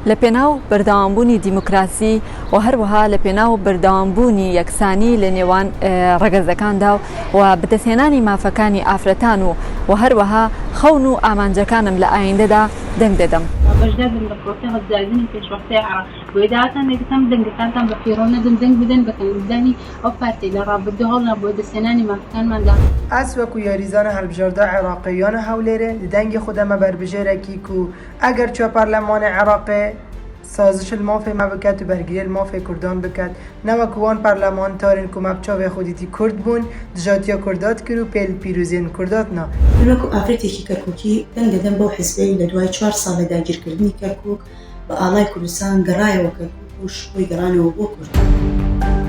لە پێناو بەردەوامبوونی دیموکراسی و هەروەها لە پێناو بەردەوامبوونی یەکسانی لە نێوان ڕەگەزەکاندا و بەدەستهێنانی مافەکانی ئافرەتان و هەروەها خەون و ئامانجەکانم لە ئایندەدا دەنگ دەدەم. بەشدار بن لە پرۆسەی هەڵبژاردننی پێشبەختەی عێراق بۆیداهاتان دەگوتم دەنگەکانتان بە فیڕۆ نەدەن دەنگ بدەن بە تەنگدانی ئەو پارتی لە ڕابردوو هەڵنا بۆ دەستهێنانی مافەکانماندا. ئەس وەکو یاریزانە هەڵبژاردە عێراقییانە هەولێرە لە دەنگی خودەمە بەربژێرەکی و ئەگەر چوە پەرلەمانی عێراقی سازش المافی ما بکات و برگیری المافی کردان بکات نوکوان پارلمانتارین که مبچاوی خودیتی کرد بون دجاتیا کردات کرد و پیل پیروزین کردات نه. نوکو آفریتی که کرکوکی دنگ دادن با حزبی لدوای 4 سال داگیر کردنی کرکوک با آلای کردستان گرای و کرکوک و شوی گرانه و بو کرد.